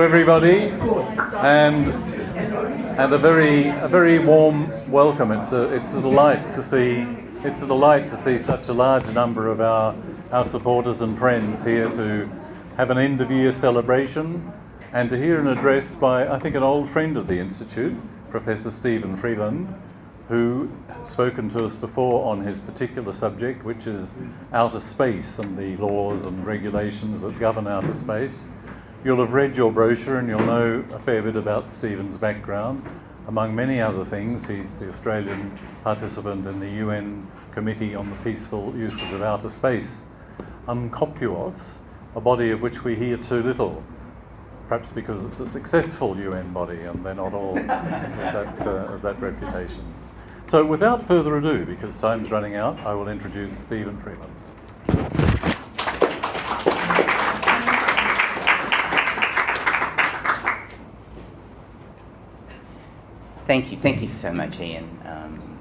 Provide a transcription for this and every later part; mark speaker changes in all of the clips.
Speaker 1: everybody, and a very warm welcome. It's a delight to see such a large number of our supporters and friends here to have an end of year celebration and to hear an address by, I think, an old friend of the Institute, Professor Steve Freeland, who has spoken to us before on his particular subject, which is outer space and the laws and regulations that govern outer space. You'll have read your brochure and you'll know a fair bit about Stephen's background. Among many other things, he's the Australian participant in the UN Committee on the Peaceful Uses of Outer Space, UNCOPUOS, a body of which we hear too little, perhaps because it's a successful UN body and they're not all of that reputation. So without further ado, because time's running out, I will introduce Steve Freeland.
Speaker 2: Thank you so much, Ian.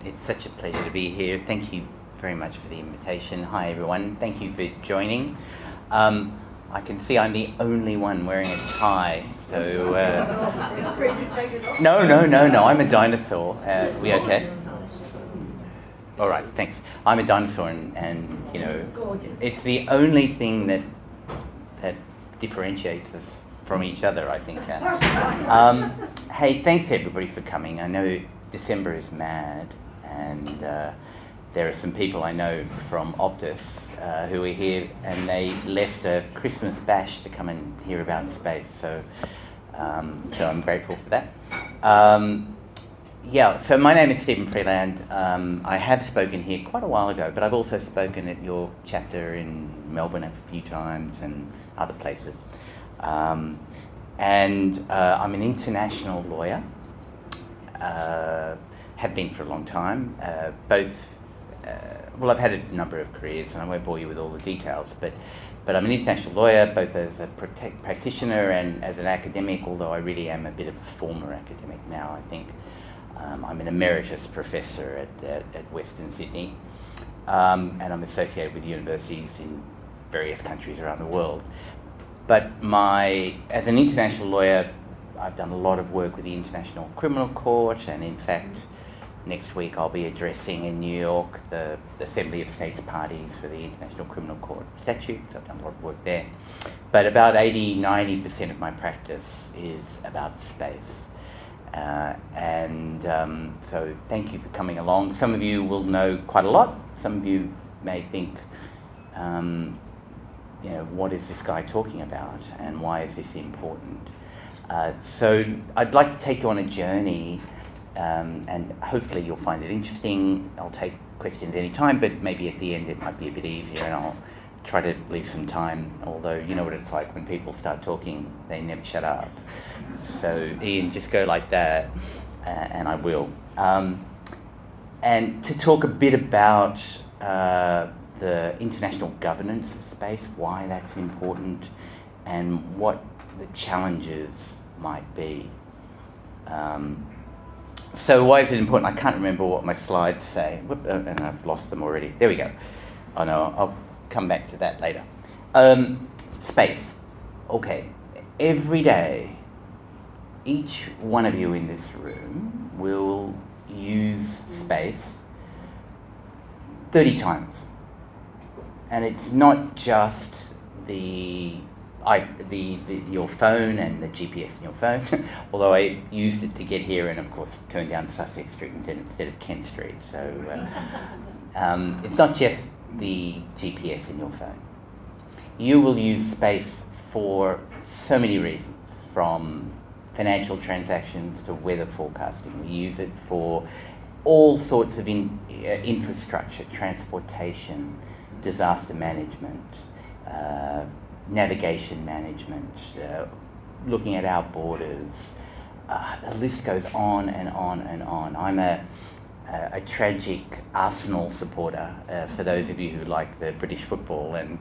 Speaker 2: It's such a pleasure to be here. Thank you very much for the invitation. Hi, everyone. Thank you for joining. I can see I'm the only one wearing a tie, so...
Speaker 3: Afraid to take it off?
Speaker 2: No, I'm a dinosaur. We okay? All right, thanks. I'm a dinosaur, and you know, it's the only thing that differentiates us from each other, I think. Hey, thanks everybody for coming. I know December is mad, and there are some people I know from Optus who are here, and they left a Christmas bash to come and hear about space. So I'm grateful for that. So my name is Steve Freeland. I have spoken here quite a while ago, but I've also spoken at your chapter in Melbourne a few times and other places. I'm an international lawyer, have been for a long time, I've had a number of careers, and I won't bore you with all the details, but I'm an international lawyer, both as a practitioner and as an academic, although I really am a bit of a former academic now, I think. I'm an emeritus professor at Western Sydney, and I'm associated with universities in various countries around the world. But as an international lawyer, I've done a lot of work with the International Criminal Court, and in fact, next week I'll be addressing in New York the Assembly of States Parties for the International Criminal Court statute. I've done a lot of work there. But about 80-90% of my practice is about space. So thank you for coming along. Some of you will know quite a lot. Some of you may think, what is this guy talking about and why is this important? So I'd like to take you on a journey, and hopefully you'll find it interesting. I'll take questions anytime, but maybe at the end it might be a bit easier, and I'll try to leave some time, although you know what it's like when people start talking, they never shut up. So Ian, just go like that, and I will. And to talk a bit about the international governance of space, why that's important, and what the challenges might be. So why is it important? I can't remember what my slides say. And I've lost them already. There we go. Oh no, I'll come back to that later. Space. Okay. Every day, each one of you in this room will use space 30 times. And it's not just your phone and the GPS in your phone, although I used it to get here and of course turned down Sussex Street instead of Kent Street. So it's not just the GPS in your phone. You will use space for so many reasons, from financial transactions to weather forecasting. We use it for all sorts of infrastructure, transportation, disaster management, navigation management, looking at our borders. The list goes on and on and on. I'm a tragic Arsenal supporter, for those of you who like the British football, and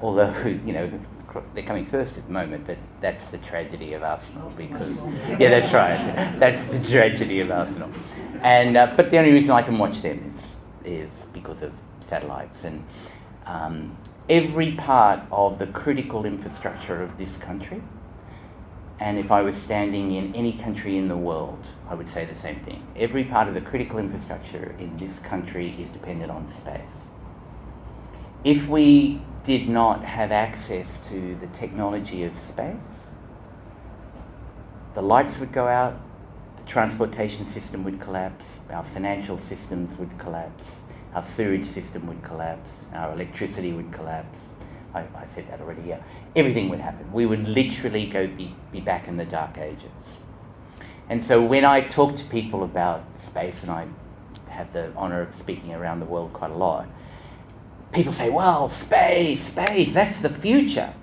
Speaker 2: although they're coming first at the moment, but that's the tragedy of Arsenal, because yeah, that's right, that's the tragedy of Arsenal. And but the only reason I can watch them is because of satellites, and every part of the critical infrastructure of this country And if I was standing in any country in the world, I would say the same thing. Every part of the critical infrastructure in this country is dependent on space. If we did not have access to the technology of space, the lights would go out, the transportation system would collapse, our financial systems would collapse, our sewage system would collapse, our electricity would collapse. I said that already, yeah. Everything would happen. We would literally be back in the dark ages. And so when I talk to people about space, and I have the honour of speaking around the world quite a lot, people say, well, space, that's the future.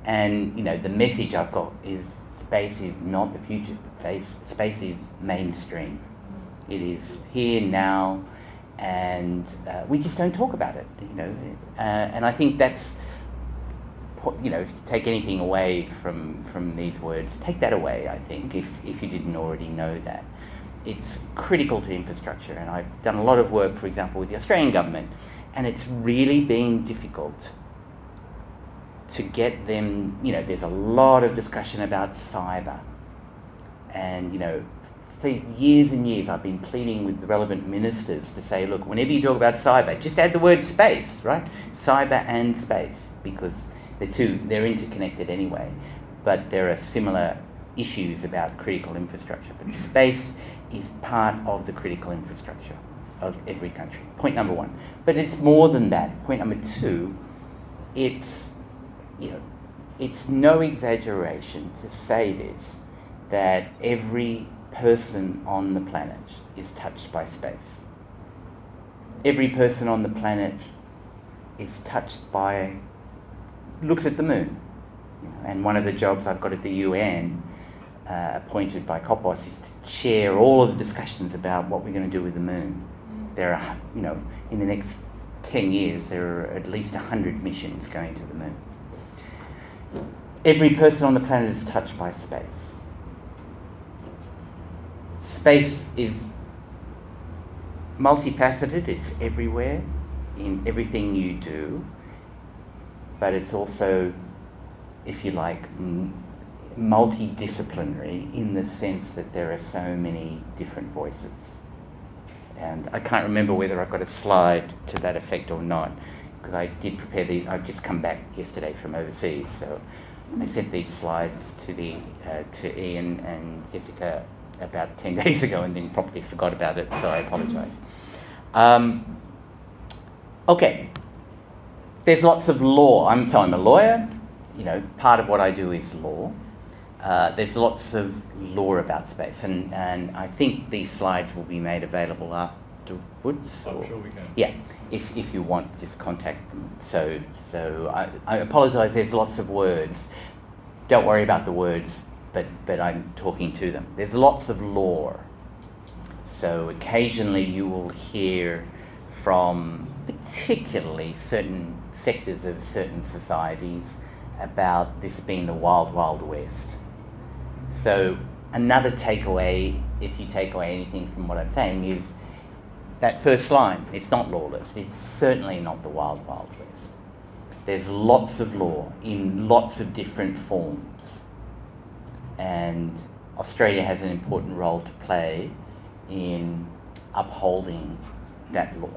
Speaker 2: And, the message I've got is space is not the future. Space is mainstream. It is here now, and we just don't talk about it, and I think that's, if you take anything away from these words, take that away, I think, if you didn't already know that. It's critical to infrastructure, and I've done a lot of work, for example, with the Australian government, and it's really been difficult to get them, there's a lot of discussion about cyber, and, for years and years I've been pleading with the relevant ministers to say, look, whenever you talk about cyber, just add the word space, right? Cyber and space, because they're interconnected anyway, but there are similar issues about critical infrastructure. But space is part of the critical infrastructure of every country. Point number one. But it's more than that. Point number two, it's no exaggeration to say this, that every person on the planet is touched by space. Every person on the planet is touched by, looks at the moon. And one of the jobs I've got at the UN, appointed by COPOS, is to chair all of the discussions about what we're going to do with the moon. There are, in the next 10 years, there are at least 100 missions going to the moon. Every person on the planet is touched by space. Space is multifaceted, it's everywhere, in everything you do, but it's also, if you like, multidisciplinary in the sense that there are so many different voices. And I can't remember whether I've got a slide to that effect or not, because I did prepare I've just come back yesterday from overseas, so I sent these slides to Ian and Jessica about 10 days ago and then promptly forgot about it, so I apologise. Okay, there's lots of law. I'm a lawyer, part of what I do is law. There's lots of law about space, and I think these slides will be made available afterwards.
Speaker 1: I'm sure we can.
Speaker 2: Yeah, if you want, just contact them. So I apologise, there's lots of words. Don't worry about the words, but I'm talking to them. There's lots of law. So occasionally you will hear from particularly certain sectors of certain societies about this being the wild, wild west. So another takeaway, if you take away anything from what I'm saying, is that first line. It's not lawless. It's certainly not the wild, wild west. There's lots of law in lots of different forms. And Australia has an important role to play in upholding that law.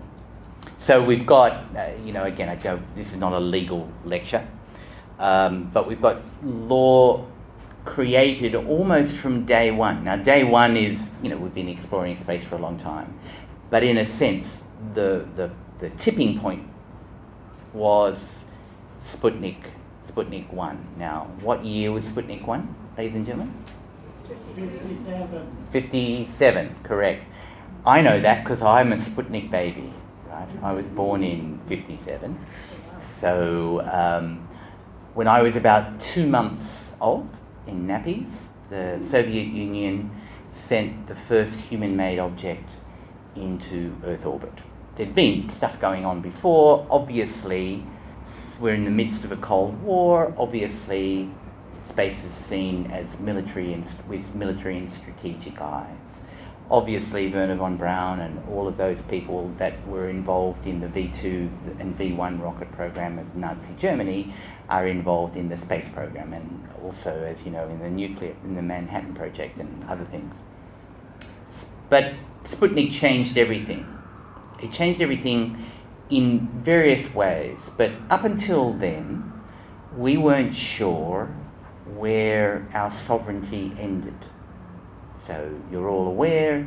Speaker 2: So we've got, again, this is not a legal lecture, but we've got law created almost from day one. Now, day one is, we've been exploring space for a long time, but in a sense, the tipping point was Sputnik 1. Now, what year was Sputnik 1, ladies and gentlemen? 57, correct. I know that because I'm a Sputnik baby, right? I was born in 57. So when I was about 2 months old, in nappies, the Soviet Union sent the first human-made object into Earth orbit. There'd been stuff going on before. Obviously, we're in the midst of a Cold War. Obviously, space is seen as with military and strategic eyes. obviously Werner von Braun and all of those people that were involved in the V2 and V1 rocket program of Nazi Germany are involved in the space program, and also, as you know, in the Manhattan Project and other things. But Sputnik changed everything. It changed everything in various ways, but up until then, we weren't sure where our sovereignty ended. So you're all aware,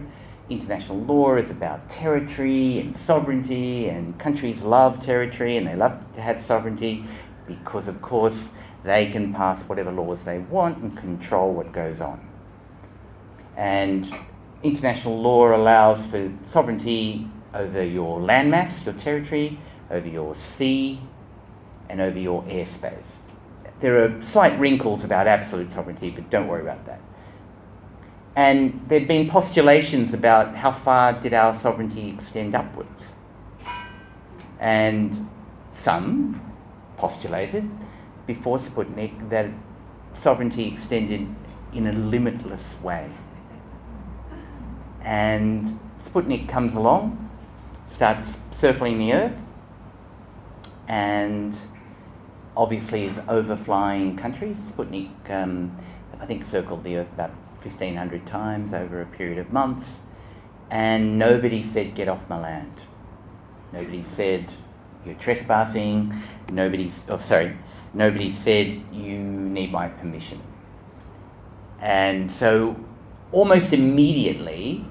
Speaker 2: international law is about territory and sovereignty, and countries love territory and they love to have sovereignty because, of course, they can pass whatever laws they want and control what goes on. And international law allows for sovereignty over your landmass, your territory, over your sea, and over your airspace. There are slight wrinkles about absolute sovereignty, but don't worry about that. And there'd been postulations about how far did our sovereignty extend upwards. And some postulated before Sputnik that sovereignty extended in a limitless way. And Sputnik comes along, starts circling the Earth, and obviously is overflying countries. Sputnik, I think, circled the Earth about 1,500 times over a period of months, and nobody said, "Get off my land." Nobody said, "You're trespassing." Nobody said, "You need my permission." And so almost immediately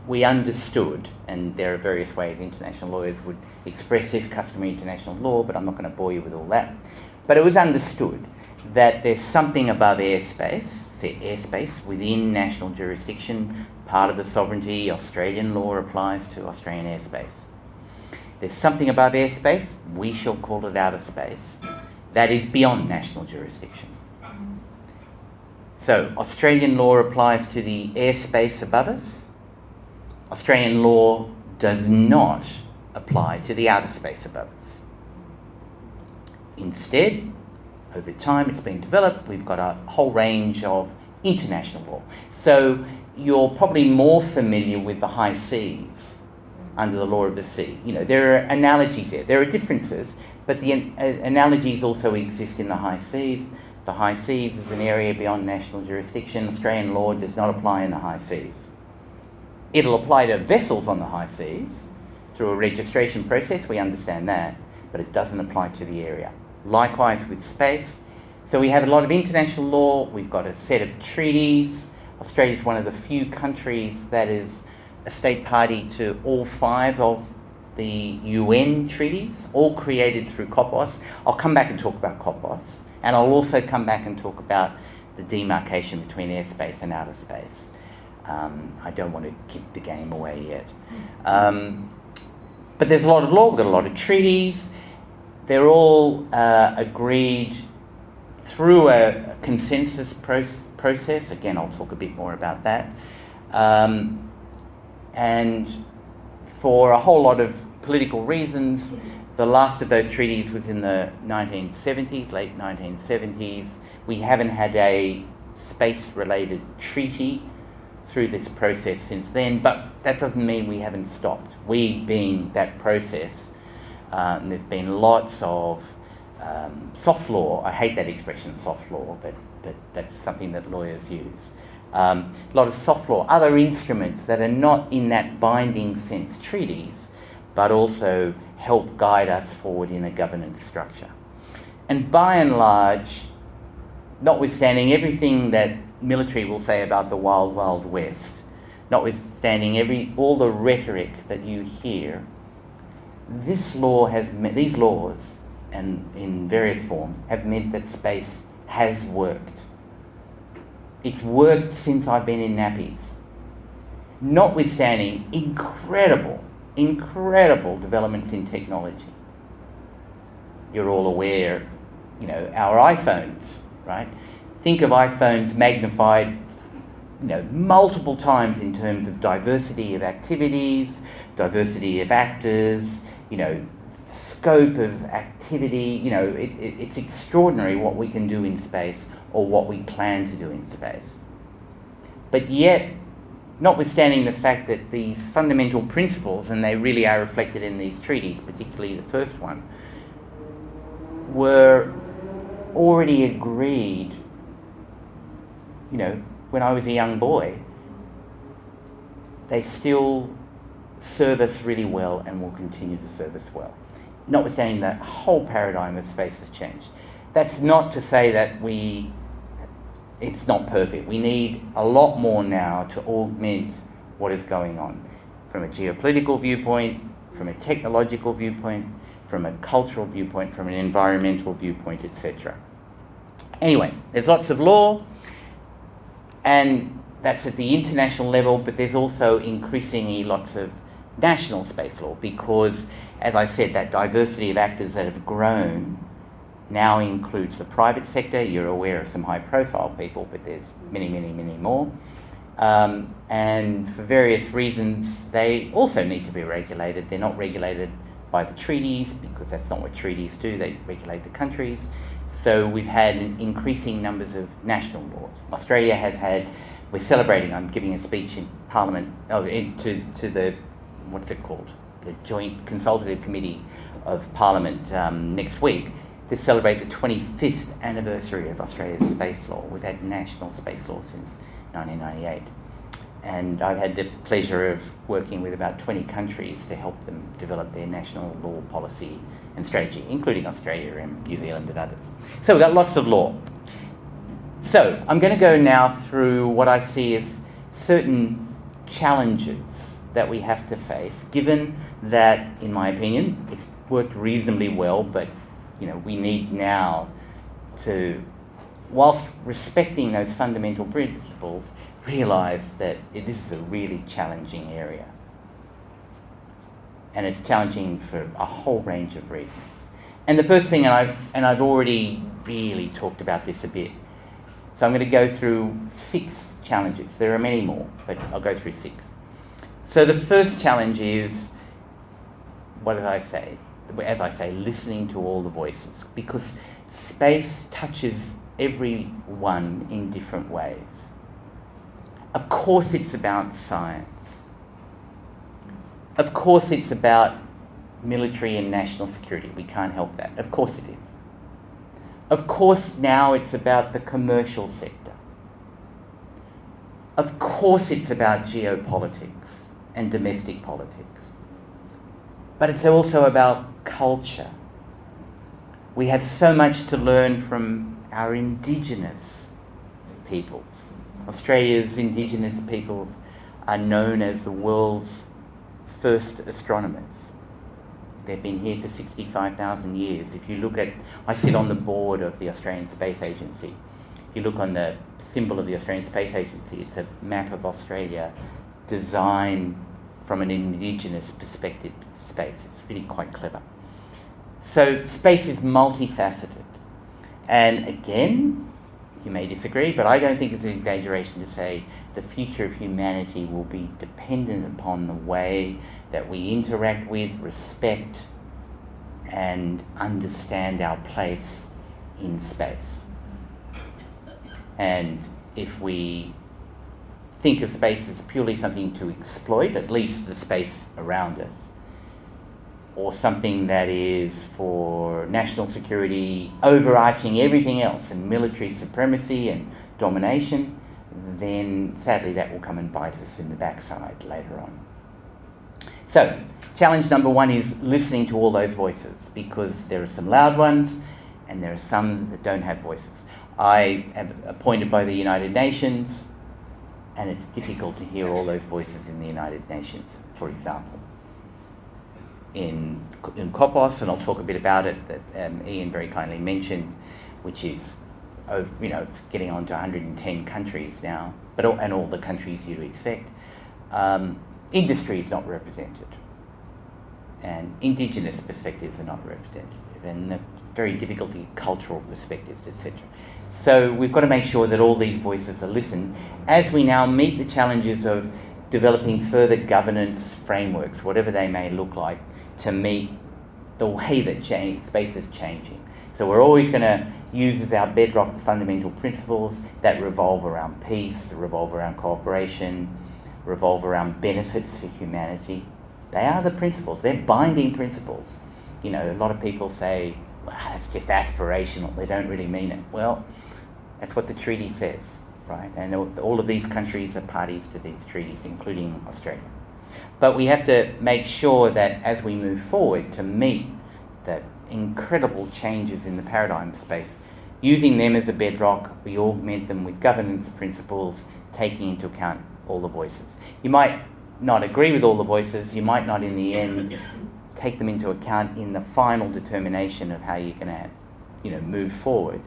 Speaker 2: we understood, and there are various ways international lawyers would express this, customary international law, but I'm not going to bore you with all that. But it was understood that there's something above airspace within national jurisdiction, part of the sovereignty. Australian law applies to Australian airspace. There's something above airspace, we shall call it outer space, that is beyond national jurisdiction. So Australian law applies to the airspace above us. Australian law does not apply to the outer space above us. Instead, over time it's been developed, we've got a whole range of international law. So you're probably more familiar with the high seas under the law of the sea. You know, there are analogies there. There are differences, but the analogies also exist in the high seas. The high seas is an area beyond national jurisdiction. Australian law does not apply in the high seas. It'll apply to vessels on the high seas through a registration process, we understand that, but it doesn't apply to the area. Likewise with space. So we have a lot of international law, we've got a set of treaties. Australia is one of the few countries that is a state party to all 5 of the UN treaties, all created through COPOS. I'll come back and talk about COPOS, and I'll also come back and talk about the demarcation between airspace and outer space. I don't want to give the game away yet. But there's a lot of law, we've got a lot of treaties. They're all agreed through a consensus process. Again, I'll talk a bit more about that. And for a whole lot of political reasons, the last of those treaties was in the 1970s, late 1970s. We haven't had a space-related treaty through this process since then, but that doesn't mean we haven't stopped. We being that process, there's been lots of soft law. I hate that expression, soft law, but that's something that lawyers use. A lot of soft law, other instruments that are not in that binding sense treaties, but also help guide us forward in a governance structure. And by and large, notwithstanding everything that military will say about the wild, wild west, notwithstanding all the rhetoric that you hear, these laws, and in various forms, have meant that space has worked. It's worked since I've been in nappies. Notwithstanding incredible developments in technology. You're all aware, our iPhones, right? Think of iPhones magnified, multiple times in terms of diversity of activities, diversity of actors, scope of activity. It's extraordinary what we can do in space or what we plan to do in space. But yet, notwithstanding the fact that these fundamental principles, and they really are reflected in these treaties, particularly the first one, were already agreed, when I was a young boy, they still serve us really well and will continue to serve us well. Notwithstanding the whole paradigm of space has changed. That's not to say that it's not perfect. We need a lot more now to augment what is going on from a geopolitical viewpoint, from a technological viewpoint, from a cultural viewpoint, from an environmental viewpoint, etc. Anyway, there's lots of law, and that's at the international level, but there's also increasingly lots of national space law because, as I said, that diversity of actors that have grown now includes the private sector. You're aware of some high-profile people, but there's many, many, many more. And for various reasons, they also need to be regulated. They're not regulated by the treaties because that's not what treaties do. They regulate the countries. So we've had increasing numbers of national laws. Australia has had, we're celebrating, I'm giving a speech in Parliament, to the, what's it called? The Joint Consultative Committee of Parliament next week to celebrate the 25th anniversary of Australia's space law. We've had national space law since 1998. And I've had the pleasure of working with about 20 countries to help them develop their national law policy and strategy, including Australia and New Zealand and others. So we've got lots of law. So I'm going to go now through what I see as certain challenges that we have to face, given that, in my opinion, it's worked reasonably well, but we need now to, whilst respecting those fundamental principles, realise that this is a really challenging area. And it's challenging for a whole range of reasons. And the first thing, and I've already really talked about this a bit, so I'm going to go through 6 challenges. There are many more, but I'll go through 6. So the first challenge is, what did I say? As I say, listening to all the voices, because space touches everyone in different ways. Of course it's about science. Of course it's about military and national security. We can't help that. Of course it is. Of course now it's about the commercial sector. Of course it's about geopolitics and domestic politics. But it's also about culture. We have so much to learn from our indigenous peoples. Australia's indigenous peoples are known as the world's first astronomers. They've been here for 65,000 years. If you look at, I sit on the board of the Australian Space Agency. If you look on the symbol of the Australian Space Agency, it's a map of Australia designed from an indigenous perspective of space. It's really quite clever. So space is multifaceted. And again, you may disagree, but I don't think it's an exaggeration to say the future of humanity will be dependent upon the way that we interact with, respect, and understand our place in space. And if we think of space as purely something to exploit, at least the space around us, or something that is for national security, overarching everything else, and military supremacy and domination, then sadly that will come and bite us in the backside later on. So, challenge number 1 is listening to all those voices, because there are some loud ones and there are some that don't have voices. I am appointed by the United Nations, and it's difficult to hear all those voices in the United Nations, for example. In COPOS, and I'll talk a bit about it, that Ian very kindly mentioned, which is getting on to 110 countries now, and all the countries you'd expect. Industry is not represented, and indigenous perspectives are not representative, and the very difficult cultural perspectives, etc. So we've got to make sure that all these voices are listened as we now meet the challenges of developing further governance frameworks, whatever they may look like, to meet the way that space is changing. So we're always going to use as our bedrock the fundamental principles that revolve around peace, revolve around cooperation, revolve around benefits for humanity. They are the principles. They're binding principles. You know, a lot of people say, well, it's just aspirational. They don't really mean it. Well, that's what the treaty says, right? And all of these countries are parties to these treaties, including Australia. But we have to make sure that as we move forward to meet the incredible changes in the paradigm space, using them as a bedrock, we augment them with governance principles, taking into account all the voices. You might not agree with all the voices, you might not in the end take them into account in the final determination of how you're going to, move forward,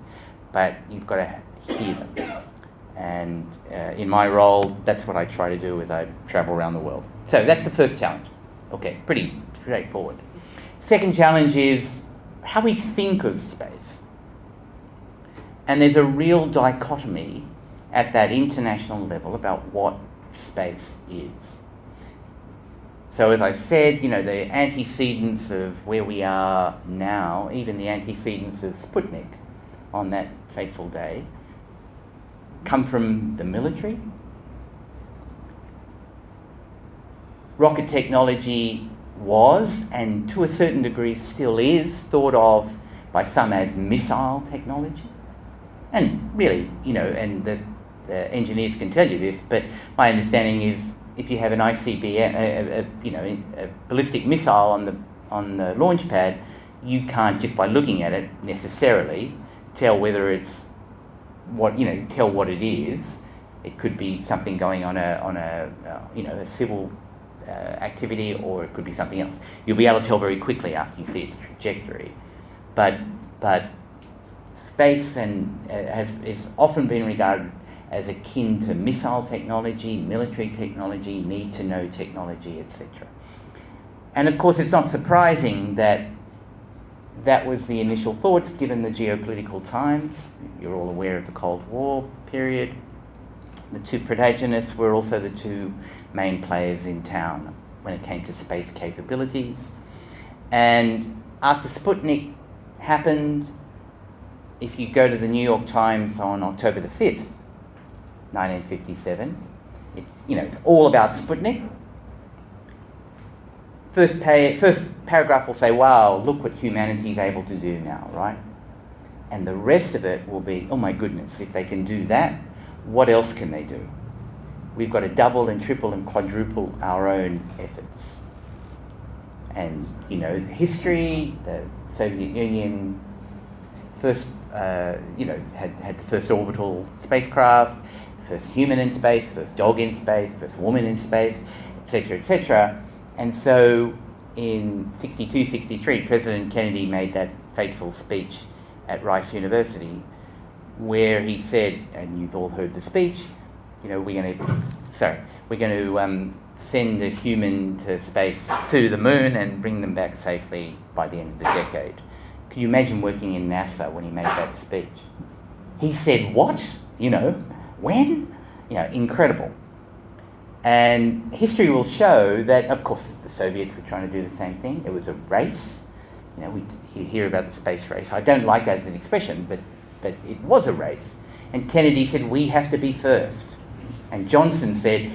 Speaker 2: but you've got to hear them. And in my role, that's what I try to do as I travel around the world. So that's the first challenge. Okay, pretty straightforward. Second challenge is how we think of space. And there's a real dichotomy at that international level about what space is. So as I said, the antecedents of where we are now, even the antecedents of Sputnik on that fateful day, come from the military. Rocket technology was, and to a certain degree still is, thought of by some as missile technology. And really, and the engineers can tell you this, but my understanding is if you have an ICBM, a ballistic missile on the launch pad, you can't just by looking at it necessarily tell whether it's tell what it is. It could be something going on a civil activity, or it could be something else. You'll be able to tell very quickly after you see its trajectory. But space is often been regarded as akin to missile technology, military technology, need-to-know technology, etc. And of course, it's not surprising that was the initial thoughts given the geopolitical times. You're all aware of the Cold War period. The two protagonists were also the two main players in town when it came to space capabilities. And after Sputnik happened, if you go to the New York Times on October the 5th, 1957, it's all about Sputnik. First paragraph will say, wow, look what humanity is able to do now, right? And the rest of it will be, oh my goodness, if they can do that, what else can they do? We've got to double and triple and quadruple our own efforts. And, history, the Soviet Union first, had the first orbital spacecraft, first human in space, first dog in space, first woman in space, etc., etc. And so in 62, 63, President Kennedy made that fateful speech at Rice University where he said, and you've all heard the speech, we're going to send a human to space, to the moon, and bring them back safely by the end of the decade. Can you imagine working in NASA when he made that speech? He said, what? When? Incredible. And history will show that, of course, the Soviets were trying to do the same thing. It was a race. We hear about the space race. I don't like that as an expression, but it was a race. And Kennedy said, we have to be first. And Johnson said,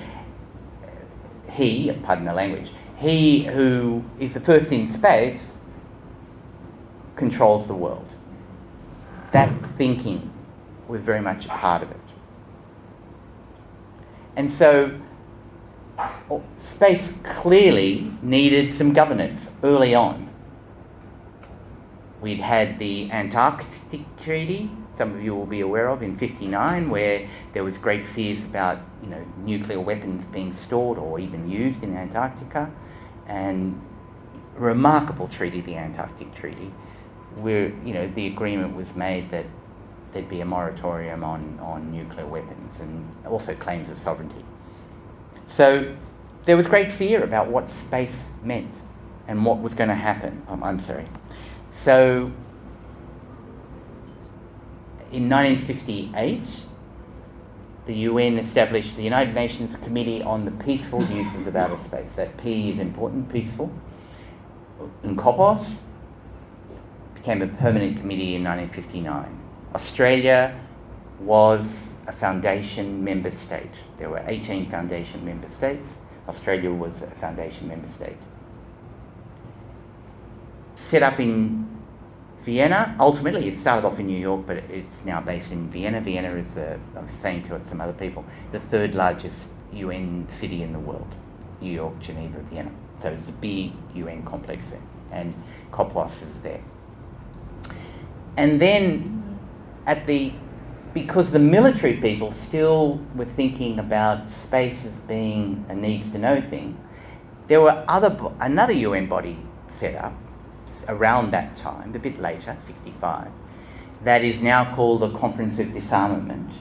Speaker 2: pardon the language, he who is the first in space controls the world. That thinking was very much a part of it. And so space clearly needed some governance early on. We'd had the Antarctic Treaty, some of you will be aware of, in 1959, where there was great fears about nuclear weapons being stored or even used in Antarctica, and a remarkable treaty, the Antarctic Treaty, where the agreement was made that there'd be a moratorium on nuclear weapons and also claims of sovereignty. So there was great fear about what space meant and what was going to happen. So in 1958, the UN established the United Nations Committee on the Peaceful Uses of Outer Space. That P is important, peaceful. UNCOPOS became a permanent committee in 1959. Australia was a foundation member state. There were 18 foundation member states. Australia was a foundation member state. Set up in Vienna. Ultimately, it started off in New York, but it's now based in Vienna. Vienna is, I was saying to some other people, the third largest UN city in the world. New York, Geneva, Vienna. So it's a big UN complex there, and COPOS is there. And then because the military people still were thinking about space as being a needs-to-know thing, there were another UN body set up around that time, a bit later, 65, that is now called the Conference of Disarmament,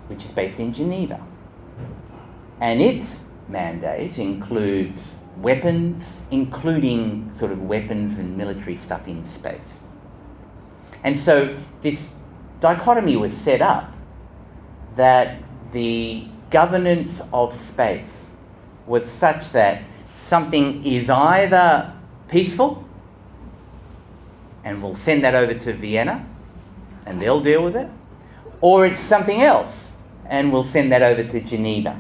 Speaker 2: which is based in Geneva. And its mandate includes weapons, including sort of weapons and military stuff in space. And so this dichotomy was set up that the governance of space was such that something is either peaceful, and we'll send that over to Vienna, and they'll deal with it, or it's something else, and we'll send that over to Geneva,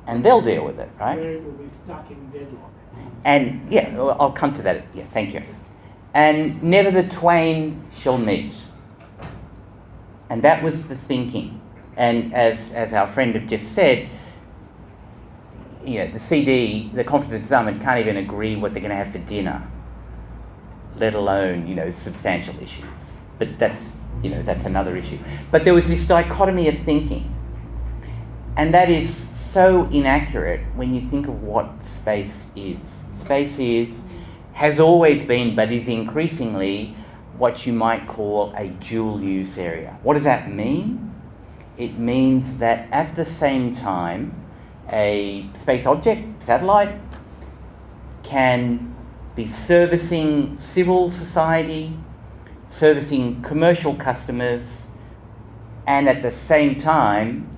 Speaker 2: and they'll deal with it, right?
Speaker 4: Where it will be stuck in deadlock.
Speaker 2: And yeah, well, I'll come to that. Yeah, thank you. And never the twain shall meet. And that was the thinking. And as our friend have just said, the CD, the Conference of Disarmament, can't even agree what they're going to have for dinner, let alone, substantial issues. But that's another issue. But there was this dichotomy of thinking. And that is so inaccurate when you think of what space is. Space has always been, but is increasingly, what you might call a dual use area. What does that mean? It means that at the same time, a space object, satellite, can be servicing civil society, servicing commercial customers, and at the same time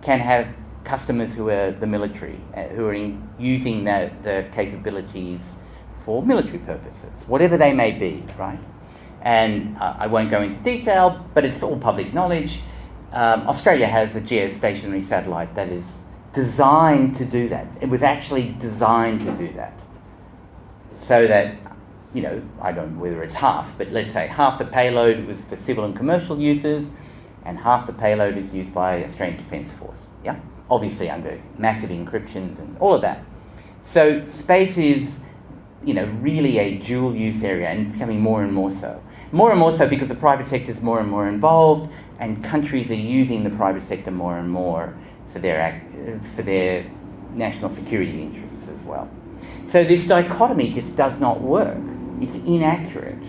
Speaker 2: can have customers who are the military, who are using the capabilities for military purposes, whatever they may be, right? And I won't go into detail, but it's all public knowledge. Australia has a geostationary satellite that is designed to do that. It was actually designed to do that. So that, I don't know whether it's half, but let's say half the payload was for civil and commercial users, and half the payload is used by Australian Defence Force, yeah? Obviously under massive encryptions and all of that. So space is, really a dual use area, and it's becoming more and more so. More and more so because the private sector is more and more involved, and countries are using the private sector more and more for their national security interests as well. So this dichotomy just does not work. It's inaccurate.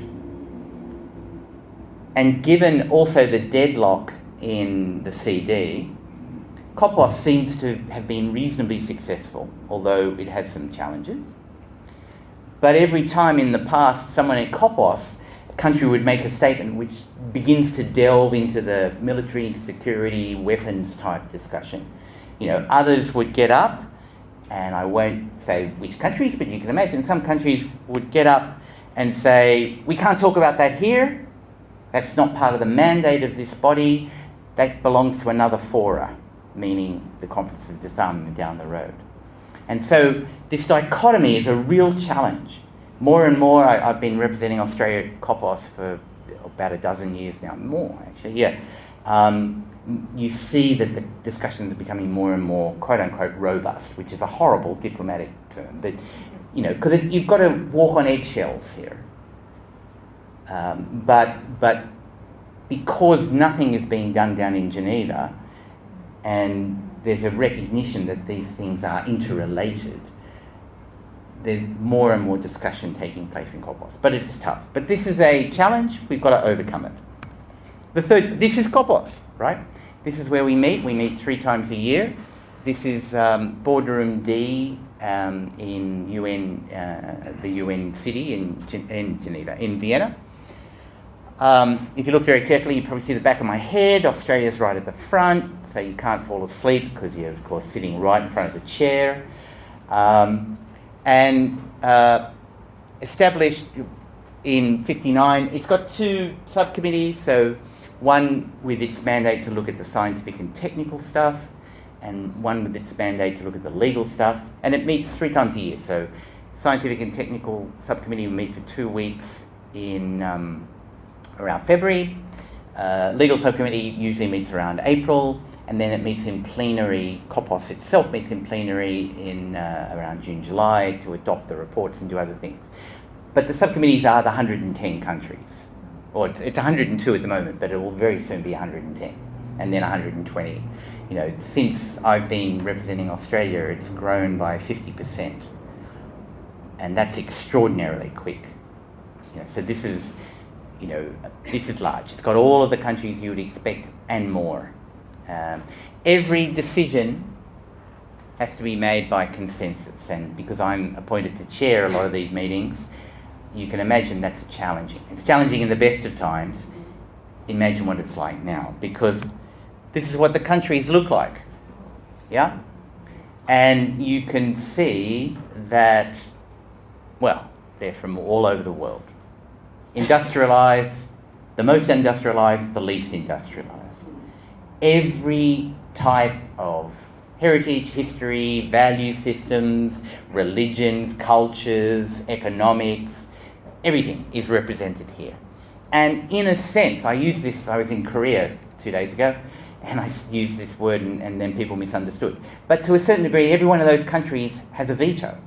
Speaker 2: And given also the deadlock in the CD, COPOS seems to have been reasonably successful, although it has some challenges. But every time in the past someone at COPOS, a country would make a statement which begins to delve into the military, security, weapons type discussion. Others would get up, and I won't say which countries, but you can imagine some countries would get up and say, we can't talk about that here. That's not part of the mandate of this body. That belongs to another fora, meaning the Conference of Disarmament down the road. And so this dichotomy is a real challenge. More and more, I've been representing Australia at COPOS for about a dozen years now, more actually, yeah. You see that the discussions are becoming more and more quote-unquote robust, which is a horrible diplomatic term, but because you've got to walk on eggshells here. But because nothing is being done down in Geneva, and there's a recognition that these things are interrelated, there's more and more discussion taking place in COPOS. But it's tough. But this is a challenge. We've got to overcome it. This is COPOS, right? This is where we meet. We meet 3 times a year. This is Boardroom D in the UN city in Geneva, in Vienna. If you look very carefully, you probably see the back of my head. Australia's right at the front, so you can't fall asleep because you're, of course, sitting right in front of the chair. Established in '59. It's got 2 subcommittees, so one with its mandate to look at the scientific and technical stuff, and one with its mandate to look at the legal stuff. And it meets 3 times a year. So scientific and technical subcommittee will meet for 2 weeks in around February. Legal subcommittee usually meets around April, and then it meets in plenary. COPOS itself meets in plenary in around June, July to adopt the reports and do other things. But the subcommittees are the 110 countries. Or it's 102 at the moment, but it will very soon be 110, and then 120. You know, since I've been representing Australia, it's grown by 50%. And that's extraordinarily quick. You know, so this is, you know, this is large. It's got all of the countries you would expect and more. Every decision has to be made by consensus, and because I'm appointed to chair a lot of these meetings, you can imagine that's challenging. It's challenging in the best of times. Imagine what it's like now, because this is what the countries look like. Yeah? And you can see that, well, they're from all over the world. Industrialised, the most industrialised, the least industrialised. Every type of heritage, history, value systems, religions, cultures, economics, everything is represented here. And in a sense, I was in Korea 2 days ago, and I used this word and then people misunderstood. But to a certain degree, every one of those countries has a veto.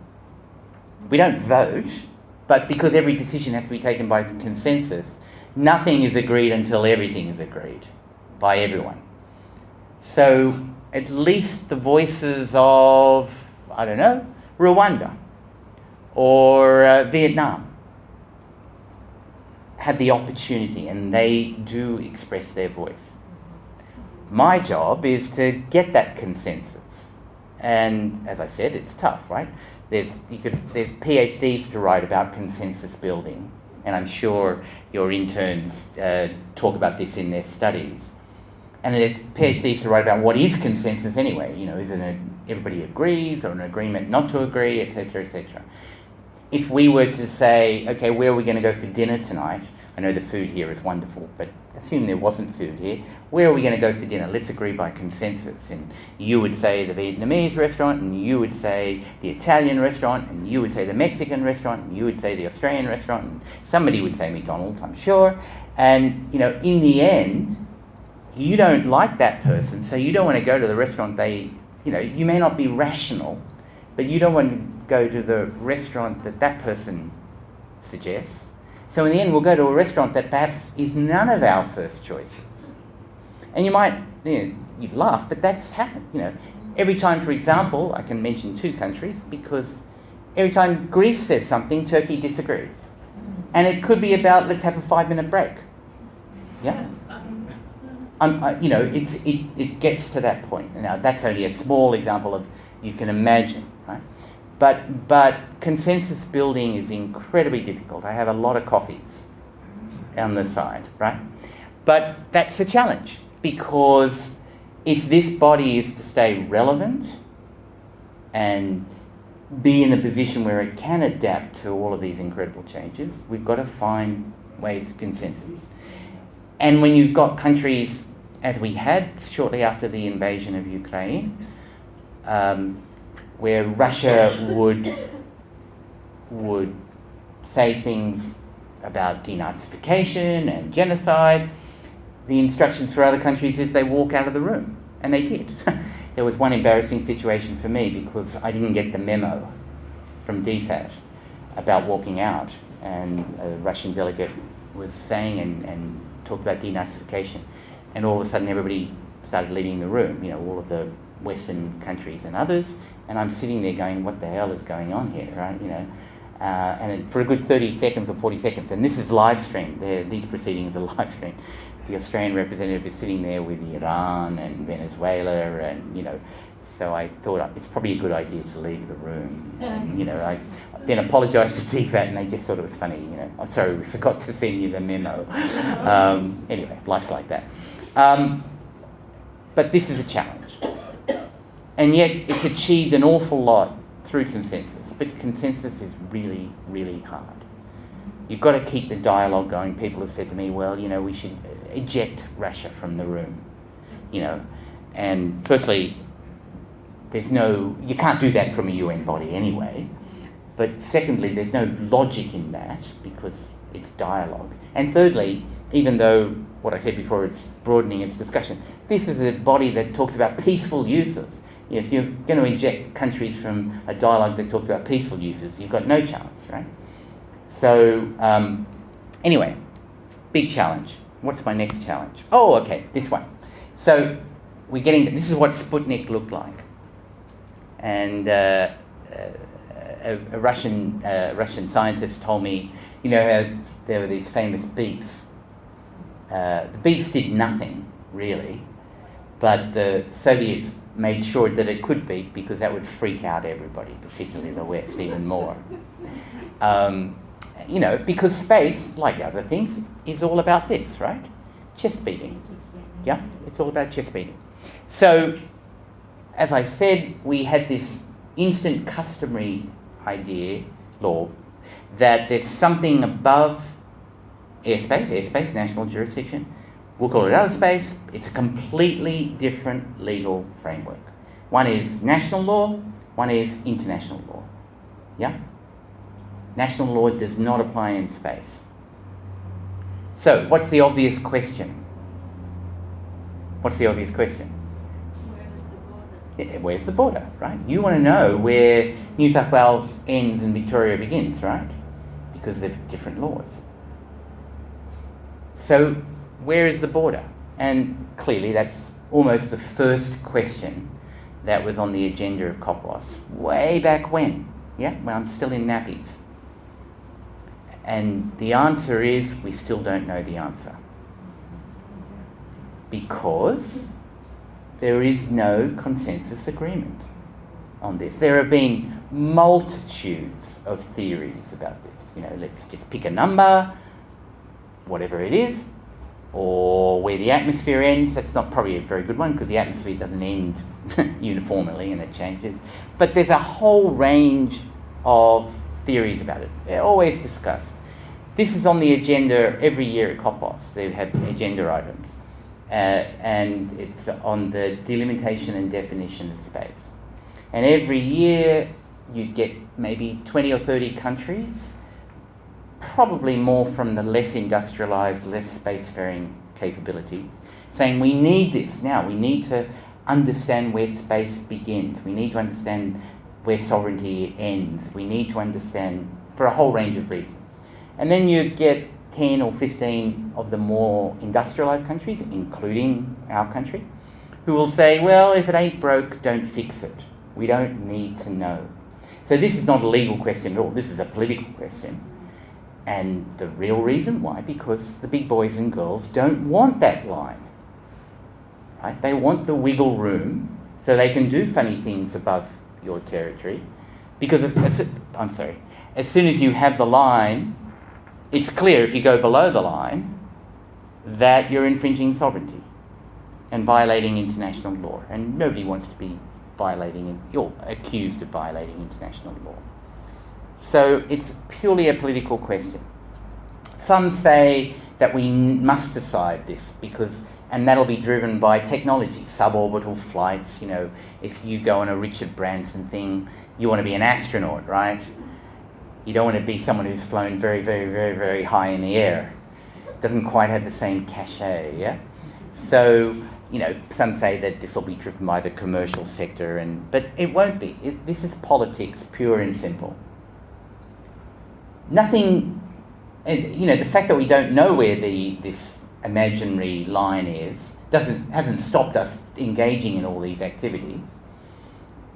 Speaker 2: We don't vote, but because every decision has to be taken by consensus, nothing is agreed until everything is agreed by everyone. So at least the voices of, I don't know, Rwanda or Vietnam have the opportunity, and they do express their voice. My job is to get that consensus. And as I said, it's tough, right? There's PhDs to write about consensus building, and I'm sure your interns talk about this in their studies. And there's PhDs to write about what is consensus anyway. You know, is it everybody agrees or an agreement not to agree, etc., etc. If we were to say, okay, where are we going to go for dinner tonight? I know the food here is wonderful, but assume there wasn't food here. Where are we going to go for dinner? Let's agree by consensus. And you would say the Vietnamese restaurant, and you would say the Italian restaurant, and you would say the Mexican restaurant, and you would say the Australian restaurant, and somebody would say McDonald's, I'm sure. And, you know, in the end, you don't like that person, so you don't want to go to the restaurant you may not be rational, but you don't want to go to the restaurant that person suggests. So in the end, we'll go to a restaurant that perhaps is none of our first choices. And you might, you'd laugh, but that's happened. You know, every time, for example, I can mention 2 countries, because every time Greece says something, Turkey disagrees. And it could be about, let's have a 5-minute break. Yeah? It gets to that point. Now, that's only a small example of, you can imagine, right? But consensus building is incredibly difficult. I have a lot of coffees on the side, right? But that's the challenge, because if this body is to stay relevant and be in a position where it can adapt to all of these incredible changes, we've got to find ways of consensus. And when you've got countries, as we had shortly after the invasion of Ukraine, where Russia would say things about denazification and genocide, the instructions for other countries is they walk out of the room, and they did. There was one embarrassing situation for me because I didn't get the memo from DFAT about walking out, and a Russian delegate was saying and talked about denazification, and all of a sudden everybody started leaving the room, all of the Western countries and others, and I'm sitting there going, what the hell is going on here, right? And for a good 30 seconds or 40 seconds, and this is live streamed, these proceedings are live streamed. The Australian representative is sitting there with Iran and Venezuela, and so I thought it's probably a good idea to leave the room. And, I then apologised to DFAT, and they just thought it was funny. Oh, sorry, we forgot to send you the memo. Anyway, life's like that. But this is a challenge, and yet it's achieved an awful lot through consensus. But consensus is really, really hard. You've got to keep the dialogue going. People have said to me, well, we should eject Russia from the room, And firstly, you can't do that from a UN body anyway. But secondly, there's no logic in that because it's dialogue. And thirdly, even though what I said before, it's broadening its discussion, this is a body that talks about peaceful uses. If you're going to eject countries from a dialogue that talks about peaceful uses, you've got no chance, right? So anyway, big challenge. What's my next challenge? Oh, okay, this one. So this is what Sputnik looked like. And a Russian scientist told me, how there were these famous beeps. The beeps did nothing, really, but the Soviets made sure that it could beep because that would freak out everybody, particularly the West, even more. Because space, like other things, is all about this, right? Chest beating. Yeah, it's all about chest beating. So, as I said, we had this instant customary law, that there's something above airspace, national jurisdiction. We'll call it outer space. It's a completely different legal framework. One is national law, one is international law. Yeah? National law does not apply in space. So, what's the obvious question? Where's the border? Where's the border, right? You want to know where New South Wales ends and Victoria begins, right? Because there's different laws. So, where is the border? And clearly that's almost the first question that was on the agenda of COPWAS way back when I'm still in nappies. And the answer is we still don't know the answer. Because there is no consensus agreement on this. There have been multitudes of theories about this. Let's just pick a number, whatever it is, or where the atmosphere ends. That's not probably a very good one because the atmosphere doesn't end uniformly and it changes. But there's a whole range of theories about it. They're always discussed. This is on the agenda every year at COPWAS. They have agenda items. And it's on the delimitation and definition of space. And every year you get maybe 20 or 30 countries, probably more from the less industrialised, less spacefaring capabilities, saying we need this now. We need to understand where space begins. We need to understand where sovereignty ends. We need to understand for a whole range of reasons. And then you get 10 or 15 of the more industrialised countries, including our country, who will say, well, if it ain't broke, don't fix it. We don't need to know. So this is not a legal question at all. This is a political question. And the real reason why, because the big boys and girls don't want that line. Right? They want the wiggle room so they can do funny things above your territory. Because, as soon as you have the line, it's clear if you go below the line that you're infringing sovereignty and violating international law. And nobody wants to be you're accused of violating international law. So it's purely a political question. Some say that we must decide this and that'll be driven by technology, suborbital flights. If you go on a Richard Branson thing, you want to be an astronaut, right? You don't want to be someone who's flown very, very, very, very high in the air. Doesn't quite have the same cachet, yeah? So, some say that this will be driven by the commercial sector, but it won't be. This is politics, pure and simple. Nothing, the fact that we don't know where this imaginary line is hasn't stopped us engaging in all these activities.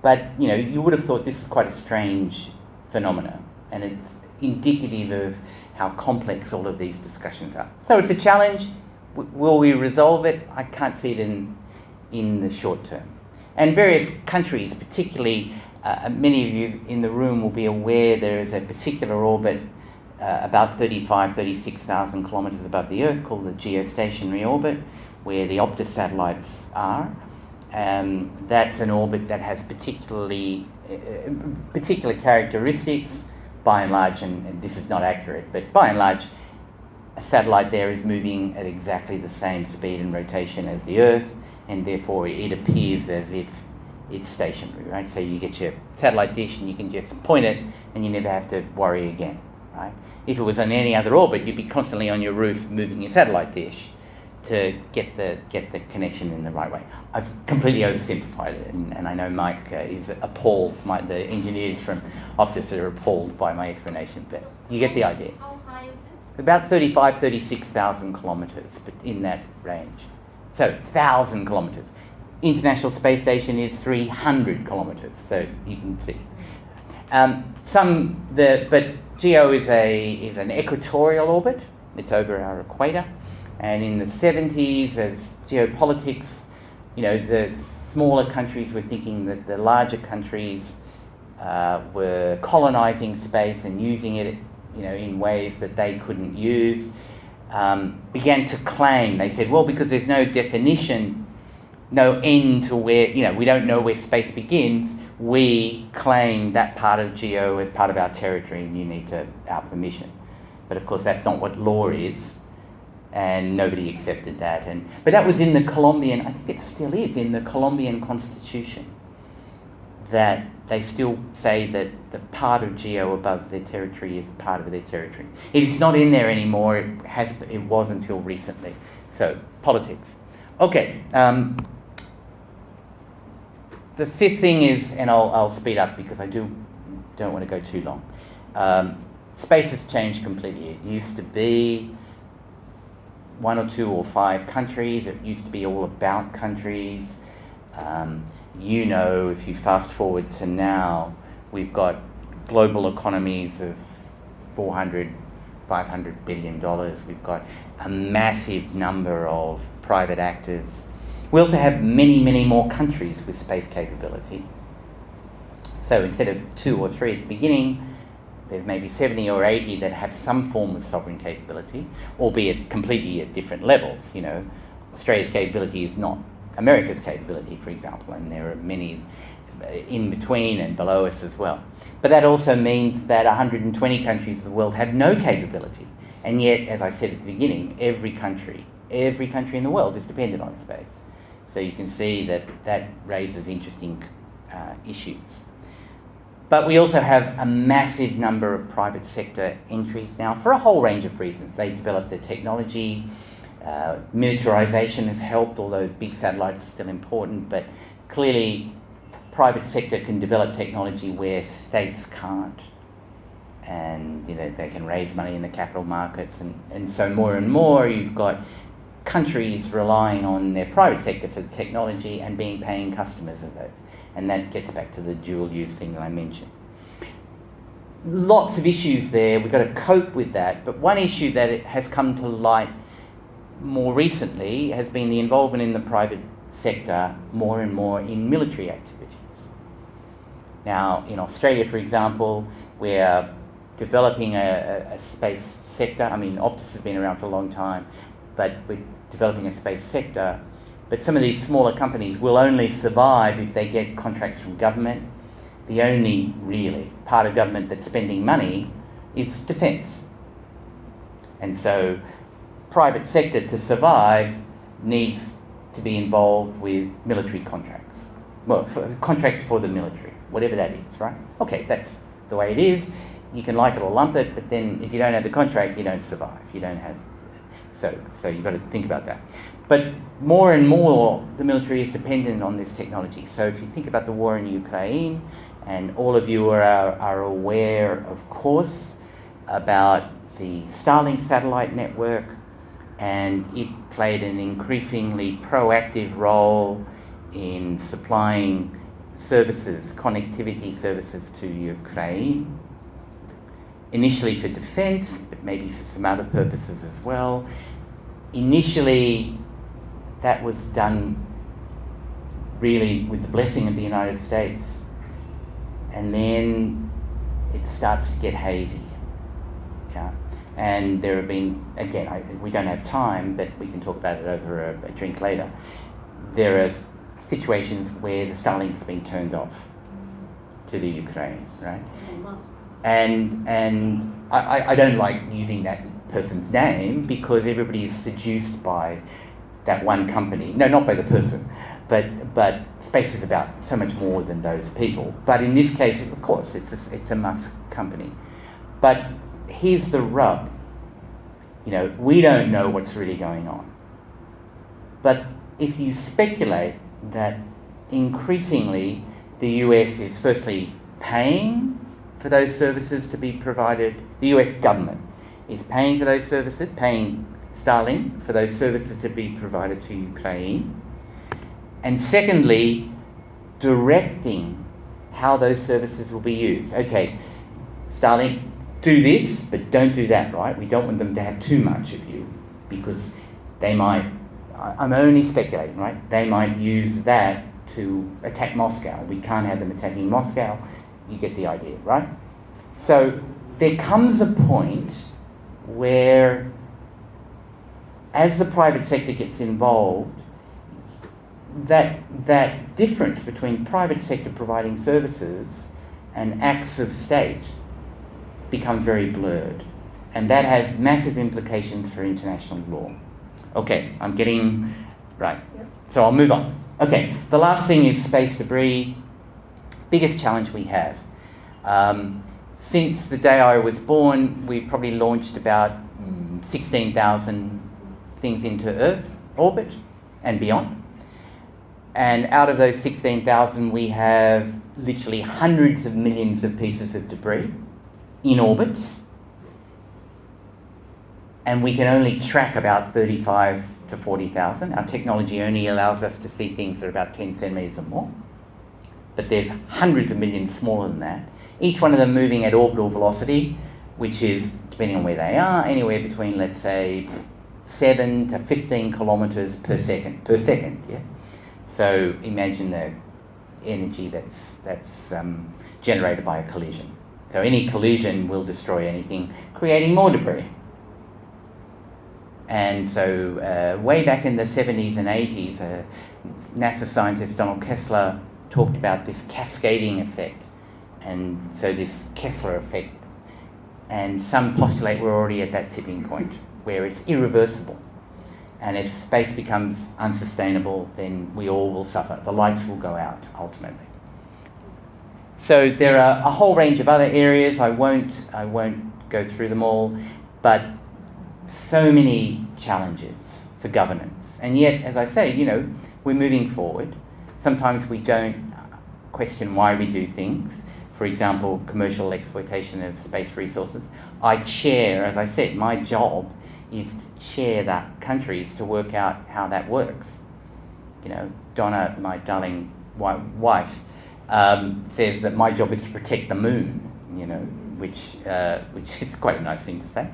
Speaker 2: But, you would have thought this is quite a strange phenomenon, and it's indicative of how complex all of these discussions are. So it's a challenge. Will we resolve it? I can't see it in the short term. And various countries, particularly many of you in the room will be aware there is a particular orbit about 36,000 kilometres above the Earth called the geostationary orbit, where the Optus satellites are. That's an orbit that has particular characteristics, by and large, and this is not accurate, but by and large, a satellite there is moving at exactly the same speed and rotation as the Earth, and therefore it appears as if it's stationary, right? So you get your satellite dish and you can just point it and you never have to worry again, right? If it was on any other orbit, you'd be constantly on your roof moving your satellite dish to get the connection in the right way. I've completely oversimplified it, and I know Mike is appalled. The engineers from Optus are appalled by my explanation, but you get the idea.
Speaker 3: How high is it?
Speaker 2: About 36,000 kilometres, but in that range. So 1,000 kilometres. International Space Station is 300 kilometres, so you can see. But GEO is an equatorial orbit. It's over our equator. And in the 70s, as geopolitics, the smaller countries were thinking that the larger countries were colonising space and using it, in ways that they couldn't use, began to claim. They said, well, because there's no definition, no end to where, we don't know where space begins, we claim that part of GEO as part of our territory and you need our permission. But of course, that's not what law is. And nobody accepted that. But that was in the Colombian, I think it still is, in the Colombian constitution, that they still say that the part of GEO above their territory is part of their territory. It's not in there anymore, it was until recently. So, politics. Okay, the fifth thing is, and I'll speed up because I don't want to go too long. Space has changed completely. It used to be 1 or 2 or 5 countries. It used to be all about countries. If you fast forward to now, we've got global economies of $400, $500 billion. We've got a massive number of private actors. We also have many, many more countries with space capability. So instead of 2 or 3 at the beginning, there's maybe 70 or 80 that have some form of sovereign capability, albeit completely at different levels. Australia's capability is not America's capability, for example, and there are many in between and below us as well. But that also means that 120 countries of the world have no capability. And yet, as I said at the beginning, every country in the world is dependent on space. So you can see that raises interesting issues. But we also have a massive number of private sector entries now for a whole range of reasons. They've developed their technology. Militarization has helped, although big satellites are still important. But clearly, private sector can develop technology where states can't. And they can raise money in the capital markets. And so more and more, you've got countries relying on their private sector for the technology and being paying customers of those. And that gets back to the dual use thing that I mentioned. Lots of issues there. We've got to cope with that. But one issue that it has come to light more recently has been the involvement in the private sector more and more in military activities. Now, in Australia, for example, we're developing a space sector. I mean, Optus has been around for a long time, but we're developing a space sector. But some of these smaller companies will only survive if they get contracts from government. The only really part of government that's spending money is defence. And so private sector to survive needs to be involved with military contracts. Well, contracts for the military, whatever that is, right? Okay, that's the way it is. You can like it or lump it, but then if you don't have the contract, you don't survive. You don't have... So you've got to think about that. But more and more, the military is dependent on this technology. So if you think about the war in Ukraine, and all of you are aware, of course, about the Starlink satellite network, and it played an increasingly proactive role in supplying services, connectivity services to Ukraine, initially for defence, but maybe for some other purposes as well. Initially, that was done really with the blessing of the United States, and then it starts to get hazy. Yeah. And there have been, again, we don't have time, but we can talk about it over a drink later. There are situations where the Starlink has been turned off to the Ukraine, right? And I don't like using that person's name because everybody is seduced by that one company. No, not by the person, but space is about so much more than those people. But in this case, of course, it's a Musk company. But here's the rub. We don't know what's really going on. But if you speculate that increasingly the US is firstly paying for those services to be provided, the US government is paying for those services, paying Starlink for those services to be provided to Ukraine, and secondly, directing how those services will be used. Okay, Starlink, do this, but don't do that, right? We don't want them to have too much of you because they might, I'm only speculating, right? They might use that to attack Moscow. We can't have them attacking Moscow. You get the idea, right? So there comes a point where, as the private sector gets involved, that difference between private sector providing services and acts of state becomes very blurred. And that has massive implications for international law. Okay, I'm getting, right. So I'll move on. Okay, the last thing is space debris. Biggest challenge we have. Since the day I was born, we've probably launched about 16,000 things into Earth orbit and beyond. And out of those 16,000, we have literally hundreds of millions of pieces of debris in orbits. And we can only track about 35 to 40,000. Our technology only allows us to see things that are about 10 centimetres or more. But there's hundreds of millions smaller than that. Each one of them moving at orbital velocity, which is, depending on where they are, anywhere between, let's say, 7 to 15 kilometres per second, yeah? So imagine the energy that's generated by a collision. So any collision will destroy anything, creating more debris. And so way back in the 70s and 80s, NASA scientist Donald Kessler talked about this cascading effect. And so this Kessler effect. And some postulate we're already at that tipping point where it's irreversible. And if space becomes unsustainable, then we all will suffer. The lights will go out, ultimately. So there are a whole range of other areas. I won't go through them all, but so many challenges for governance. And yet, as I say, we're moving forward. Sometimes we don't question why we do things. For example, commercial exploitation of space resources. I chair, as I said, my job is to chair that countries to work out how that works. Donna, my darling wife, says that my job is to protect the moon, which is quite a nice thing to say.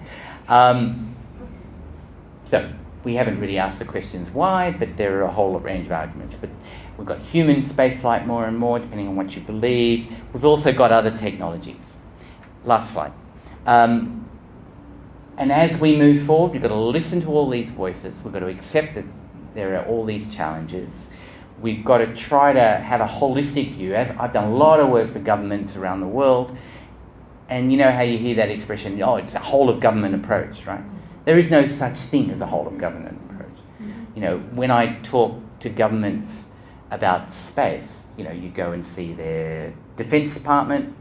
Speaker 2: So we haven't really asked the questions why, but there are a whole range of arguments. But we've got human spaceflight more and more, depending on what you believe. We've also got other technologies. Last slide. And as we move forward, we've got to listen to all these voices. We've got to accept that there are all these challenges. We've got to try to have a holistic view. As I've done a lot of work for governments around the world, and you know how you hear that expression, it's a whole of government approach, right? There is no such thing as a whole of government approach. When I talk to governments about space, you go and see their Defence Department,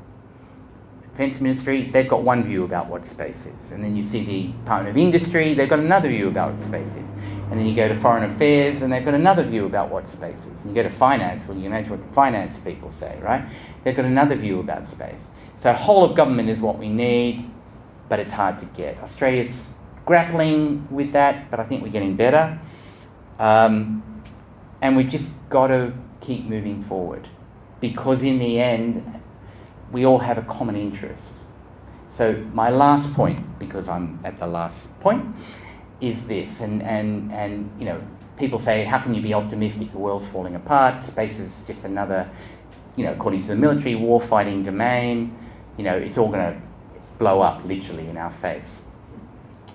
Speaker 2: Defence Ministry, they've got one view about what space is. And then you see the Department of Industry, they've got another view about what space is. And then you go to Foreign Affairs and they've got another view about what space is. And you go to Finance, well, you can imagine what the finance people say, right? They've got another view about space. So whole of government is what we need, but it's hard to get. Australia's grappling with that, but I think we're getting better. And we've just got to keep moving forward, because in the end, we all have a common interest. So my last point, because I'm at the last point, is this. And people say, how can you be optimistic? The world's falling apart. Space is just another, according to the military, war-fighting domain. It's all going to blow up literally in our face.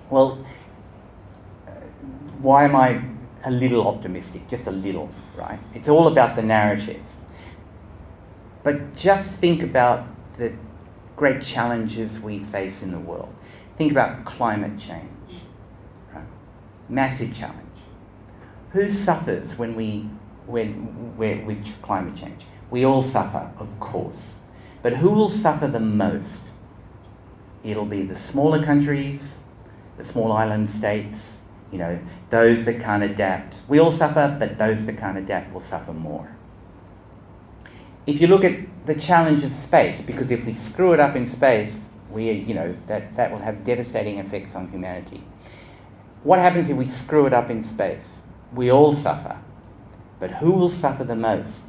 Speaker 2: Well, why am I a little optimistic? Just a little, right? It's all about the narrative. But just think about the great challenges we face in the world. Think about climate change. Massive challenge. Who suffers when we're with climate change? We all suffer, of course. But who will suffer the most? It'll be the smaller countries, the small island states, those that can't adapt. We all suffer, but those that can't adapt will suffer more. If you look at the challenge of space, because if we screw it up in space, that will have devastating effects on humanity. What happens if we screw it up in space? We all suffer. But who will suffer the most?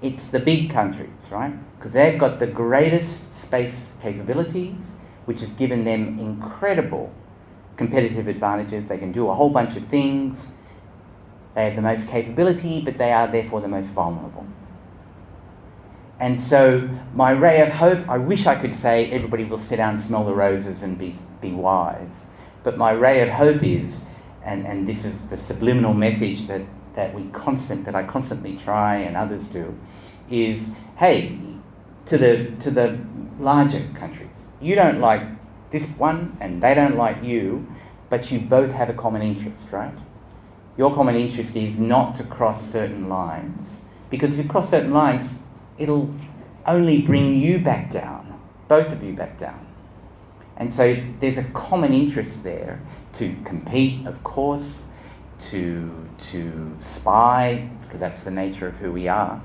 Speaker 2: It's the big countries, right? Because they've got the greatest space capabilities, which has given them incredible competitive advantages. They can do a whole bunch of things. They have the most capability, but they are therefore the most vulnerable. And so my ray of hope, I wish I could say everybody will sit down, smell the roses and be wise. But my ray of hope is, and this is the subliminal message that I constantly try and others do, is, hey, to the larger countries, you don't like this one and they don't like you, but you both have a common interest, right? Your common interest is not to cross certain lines, because if you cross certain lines, it'll only bring you back down, both of you back down. And so there's a common interest there to compete, of course, to spy, because that's the nature of who we are.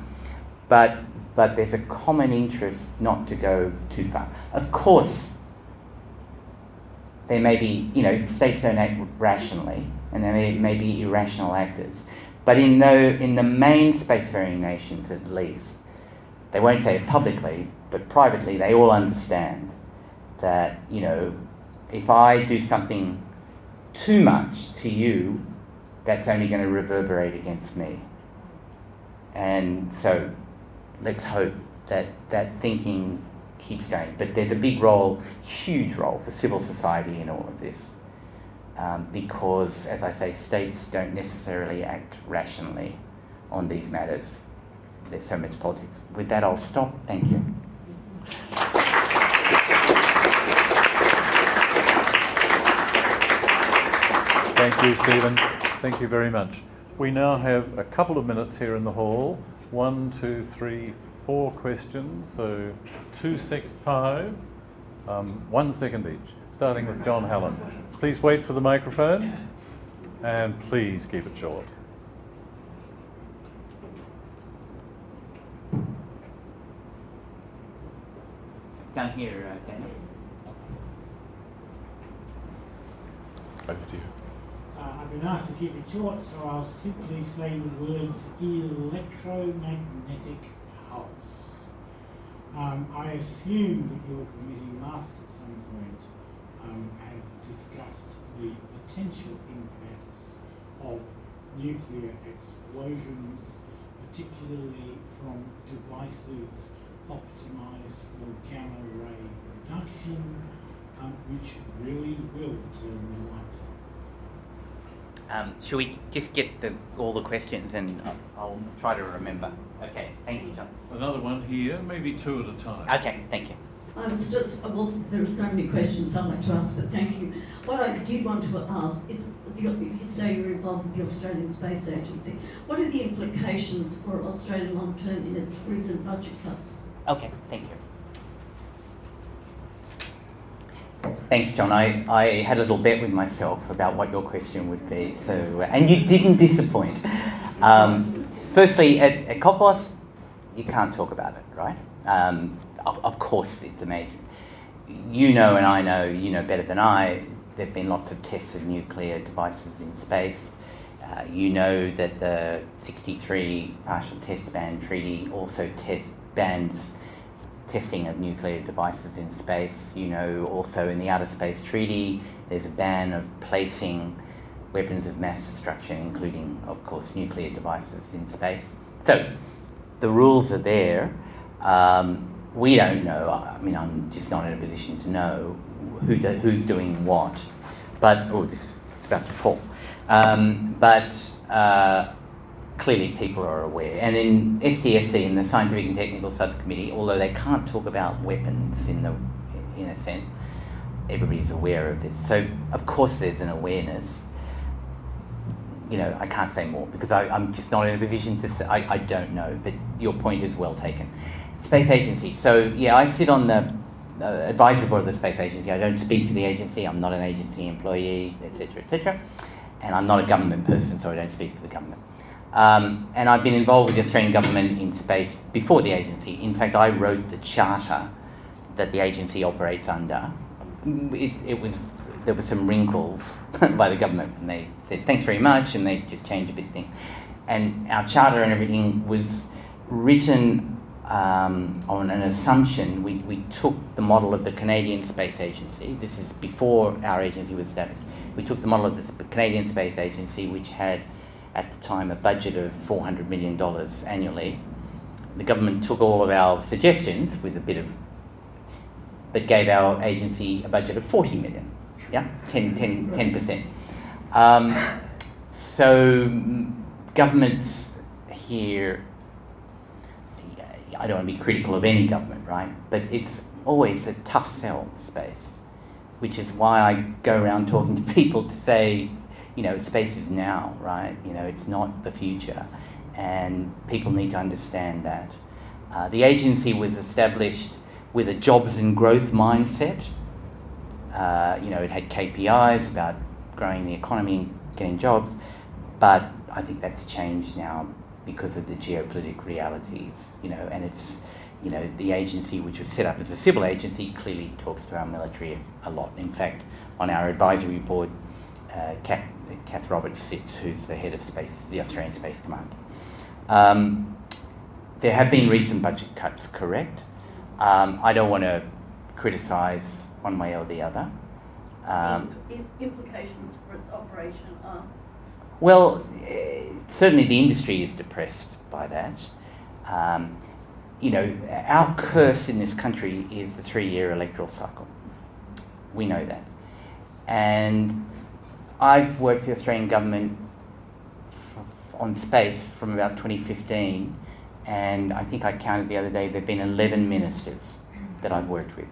Speaker 2: But there's a common interest not to go too far. Of course, there may be, states don't act rationally, and there may be irrational actors. But in the main spacefaring nations, at least, they won't say it publicly, but privately, they all understand that, if I do something too much to you, that's only going to reverberate against me. And so let's hope that thinking keeps going. But there's a big role, huge role for civil society in all of this. Because, as I say, states don't necessarily act rationally on these matters. There's so much politics. With that, I'll stop. Thank you.
Speaker 1: Thank you, Stephen. Thank you very much. We now have a couple of minutes here in the hall. 1, 2, 3, 4 questions. So 5, 1 second each. Starting with John Hallam. Please wait for the microphone and please keep it short.
Speaker 2: Down here, Daniel.
Speaker 5: Over to you.
Speaker 4: I've been asked to keep it short, so I'll simply say the words electromagnetic pulse. I assume that your committee must at some point have discussed the potential impacts of nuclear explosions, particularly from devices optimized for gamma ray production, which really will turn the lights off.
Speaker 2: Shall we just get all the questions and I'll try to remember. Okay, thank you, John.
Speaker 1: Another one here, maybe 2 at a time.
Speaker 2: Okay, thank you.
Speaker 3: I was just, there are so many questions I'd like to ask, but thank you. What I did want to ask is, you say you're involved with the Australian Space Agency. What are the implications for Australia long term in its recent budget cuts?
Speaker 2: Okay, thank you. Thanks, John. I had a little bet with myself about what your question would be, so and you didn't disappoint. Firstly, at COPOS, you can't talk about it, right? Of course, it's amazing. You know, and I know, you know better than I, there have been lots of tests of nuclear devices in space. You know that the 63 Partial Test Ban Treaty also bans testing of nuclear devices in space. You know, also in the Outer Space Treaty, there's a ban of placing weapons of mass destruction, including, of course, nuclear devices in space. So, the rules are there. We don't know. I mean, I'm just not in a position to know who's doing what. But, it's about to fall. Clearly people are aware. And in STSC, in the Scientific and Technical Subcommittee, although they can't talk about weapons in a sense, everybody's aware of this. So, of course, there's an awareness. I can't say more because I'm just not in a position to say. I don't know, but your point is well taken. Space Agency. So yeah, I sit on the advisory board of the Space Agency. I don't speak for the agency. I'm not an agency employee, etc., etc. And I'm not a government person, so I don't speak for the government. And I've been involved with the Australian government in space before the agency. In fact, I wrote the charter that the agency operates under. There were some wrinkles by the government, and they said thanks very much, and they just changed a bit of thing. And our charter and everything was written on an assumption. We took the model of the Canadian Space Agency. This is before our agency was established. We took the model of the Canadian Space Agency, which had at the time a budget of $400 million annually. The government took all of our suggestions with a bit of, but gave our agency a budget of 40 million, 10%. So governments here, I don't want to be critical of any government, right? But it's always a tough sell, space, which is why I go around talking to people to say, space is now, right? It's not the future, and people need to understand that. The agency was established with a jobs and growth mindset. It had KPIs about growing the economy and getting jobs, but I think that's changed now because of the geopolitical realities, and it's, the agency, which was set up as a civil agency, clearly talks to our military a lot. In fact, on our advisory board, Kath Roberts sits, who's the head of the Australian Space Command. There have been recent budget cuts, correct? I don't want to criticise one way or the other.
Speaker 6: Implications for its operation are?
Speaker 2: Well, certainly the industry is depressed by that. Our curse in this country is the 3-year electoral cycle. We know that. And I've worked for the Australian government on space from about 2015, and I think I counted the other day, there have been 11 ministers that I've worked with.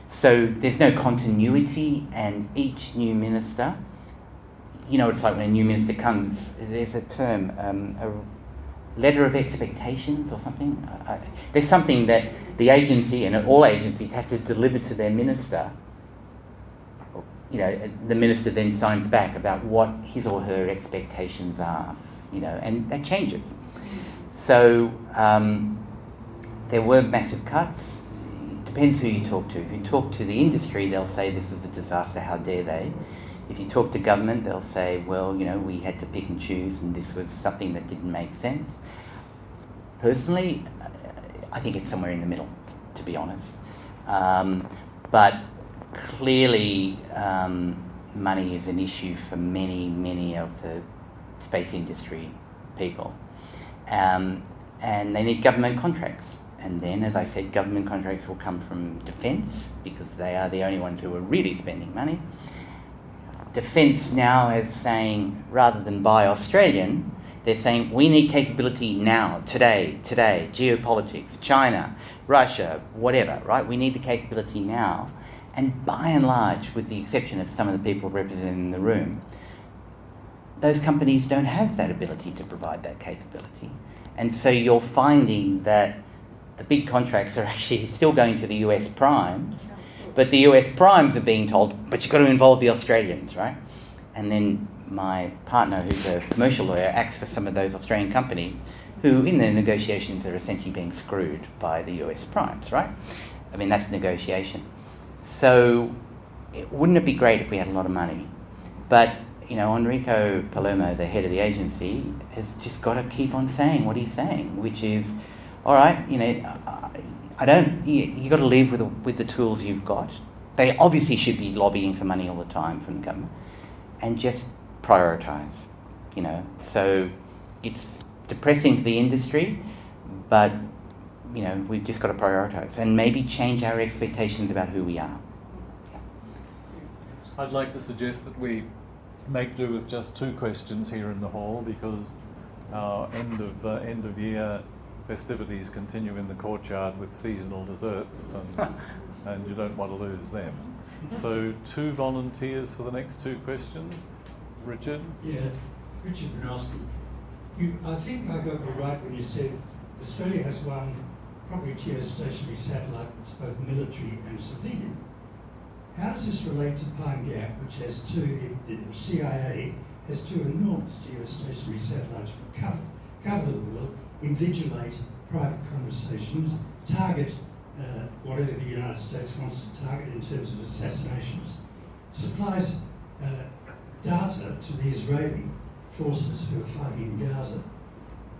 Speaker 2: So there's no continuity, and each new minister, it's like when a new minister comes, there's a term, a letter of expectations or something. There's something that the agency, and all agencies, have to deliver to their minister. The minister then signs back about what his or her expectations are, and that changes. So there were massive cuts. It depends who you talk to. If you talk to the industry, they'll say this is a disaster, how dare they? If you talk to government, they'll say, well, we had to pick and choose, and this was something that didn't make sense. Personally, I think it's somewhere in the middle, to be honest. But clearly, money is an issue for many of the space industry people. And they need government contracts. And then, as I said, government contracts will come from defence, because they are the only ones who are really spending money. Defence now is saying, rather than buy Australian, they're saying we need capability now, today, geopolitics, China, Russia, whatever, right? We need the capability now. And by and large, with the exception of some of the people represented in the room, those companies don't have that ability to provide that capability. And so you're finding that the big contracts are actually still going to the US primes, but the US primes are being told, but you've got to involve the Australians, right? And then my partner, who's a commercial lawyer, acts for some of those Australian companies who, in their negotiations, are essentially being screwed by the US primes, right? I mean, that's negotiation. So wouldn't it be great if we had a lot of money? But, Enrico Palermo, the head of the agency, has just got to keep on saying what he's saying, which is, all right, you got to live with the tools you've got. They obviously should be lobbying for money all the time from the government, and just prioritise, So it's depressing to the industry, but, we've just got to prioritise and maybe change our expectations about who we are.
Speaker 1: I'd like to suggest that we make do with just 2 questions here in the hall, because our end of year festivities continue in the courtyard with seasonal desserts, and you don't want to lose them. So 2 volunteers for the next 2 questions. Richard?
Speaker 7: Yeah, Richard Bronowski. I think I got you right when you said Australia has one probably geostationary satellite that's both military and civilian. How does this relate to Pine Gap, which has the CIA has two enormous geostationary satellites which cover the world, invigilate private conversations, target whatever the United States wants to target in terms of assassinations, supplies data to the Israeli forces who are fighting in Gaza.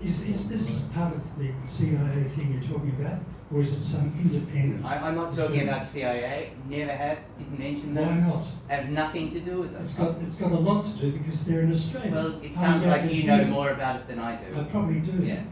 Speaker 7: Is this part of the CIA thing you're talking about, or is it some independent?
Speaker 2: I'm not talking about CIA. Never have. Didn't mention that.
Speaker 7: Why not?
Speaker 2: Have nothing to do with it.
Speaker 7: It's got a lot to do because they're in Australia.
Speaker 2: Well, it sounds like you know more about it than I do.
Speaker 7: I probably do.
Speaker 2: Yeah,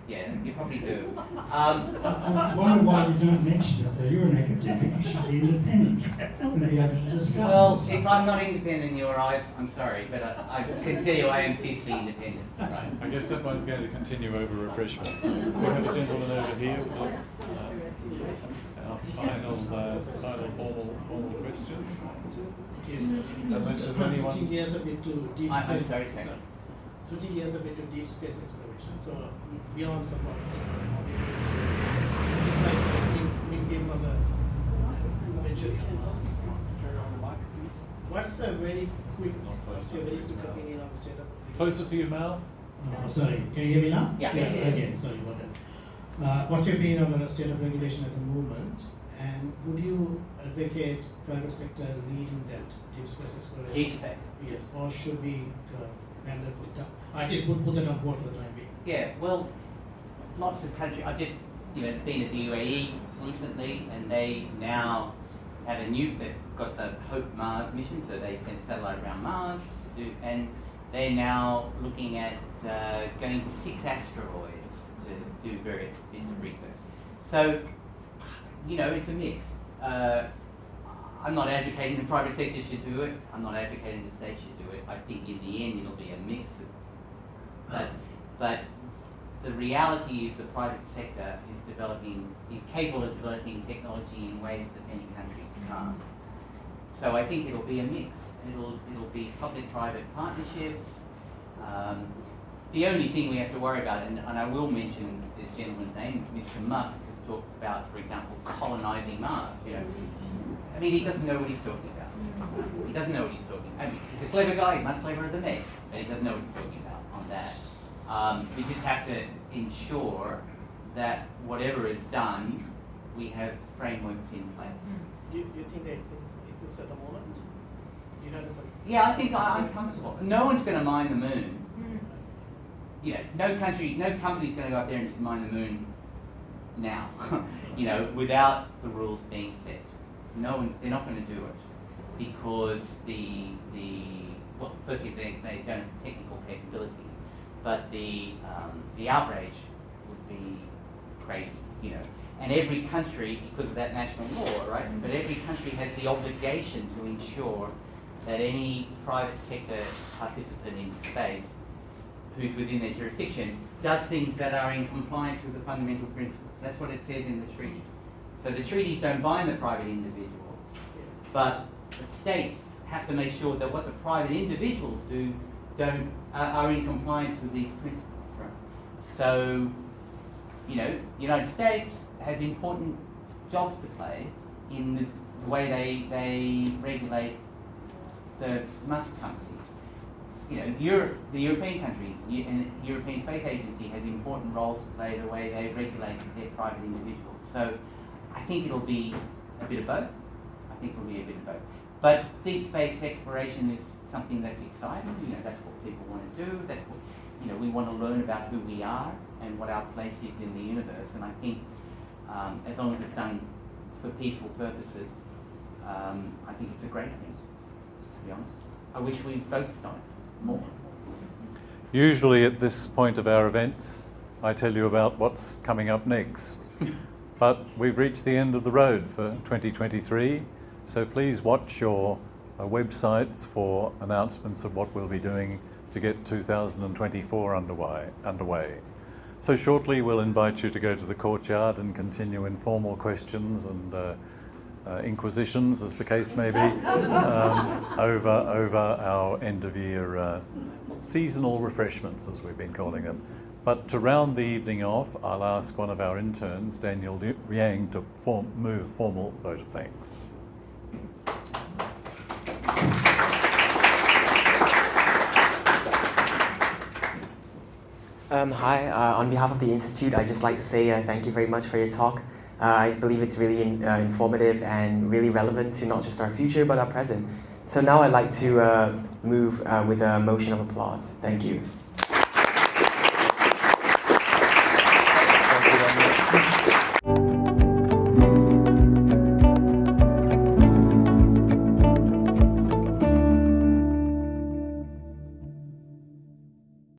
Speaker 2: you probably do.
Speaker 7: I wonder why you don't mention it though. You're an academic, you should be independent and be able to discuss
Speaker 2: Well,
Speaker 7: this.
Speaker 2: if I'm not independent in your eyes, I'm sorry, but I can tell you I am fiercely independent. Right.
Speaker 1: I guess that one's going to continue over refreshments. We have a gentleman over here with our final formal question.
Speaker 4: Switching gears a bit to deep space.
Speaker 2: I'm sorry, sir.
Speaker 4: Switching gears a bit to deep space exploration. So beyond support, it's like being given on the venture. What's a very quick opinion on the state of?
Speaker 1: Closer to your mouth.
Speaker 4: Sorry, can you hear me now?
Speaker 2: Yeah.
Speaker 4: Again, sorry about that. What's your opinion on the state of regulation at the moment? And would you advocate private sector leading that deep space exploration?
Speaker 2: Deep space.
Speaker 4: Yes, or should we hand that put down? I did put that on hold for the time being.
Speaker 2: Yeah, well, lots of countries. I've just been at the UAE recently, and they now have they've got the Hope Mars mission, so they sent a satellite around Mars, and they're now looking at going to 6 asteroids to do various bits of research. So, it's a mix. I'm not advocating the private sector should do it. I'm not advocating the state should do it. I think in the end it'll be a mix. But the reality is the private sector is capable of developing technology in ways that many countries can't. So I think it'll be a mix. It'll be public-private partnerships. The only thing we have to worry about, and I will mention this gentleman's name, Mr. Musk has talked about, for example, colonizing Mars. I mean, he doesn't know what he's talking about. He doesn't know what he's talking about. I mean, he's a clever guy, much cleverer than me, but he doesn't know what he's talking about on that. We just have to ensure that whatever is done, we have frameworks in place.
Speaker 4: Do you think they exist at the moment? You know,
Speaker 2: Yeah, I think I'm comfortable. No one's going to mine the moon. No company's going to go up there and mine the moon now. Without the rules being set. They're not going to do it because firstly they don't have the technical capability, but the outrage would be crazy. And every country, because of that national law, right? But every country has the obligation to ensure that any private sector participant in space who's within their jurisdiction does things that are in compliance with the fundamental principles. That's what it says in the treaty. So the treaties don't bind the private individuals, but the states have to make sure that what the private individuals do are in compliance with these principles. Right? So, the United States has important jobs to play in the way they regulate the Musk companies. The European countries and the European Space Agency has important roles to play the way they regulate their private individuals. So I think it'll be a bit of both. But deep space exploration is something that's exciting. That's what people want to do. That's what, we want to learn about who we are and what our place is in the universe. And I think as long as it's done for peaceful purposes, I think it's a great thing, to be honest. I wish we focused on it more.
Speaker 1: Usually at this point of our events, I tell you about what's coming up next. But we've reached the end of the road for 2023, so please watch your websites for announcements of what we'll be doing to get 2024 underway. So shortly we'll invite you to go to the courtyard and continue informal questions and inquisitions, as the case may be, over our end of year seasonal refreshments, as we've been calling them. But to round the evening off, I'll ask one of our interns, Daniel Yang, to move formal vote of thanks.
Speaker 8: Hi, on behalf of the Institute, I'd just like to say thank you very much for your talk. I believe it's really informative and really relevant to not just our future, but our present. So now I'd like to move with a motion of applause. Thank you.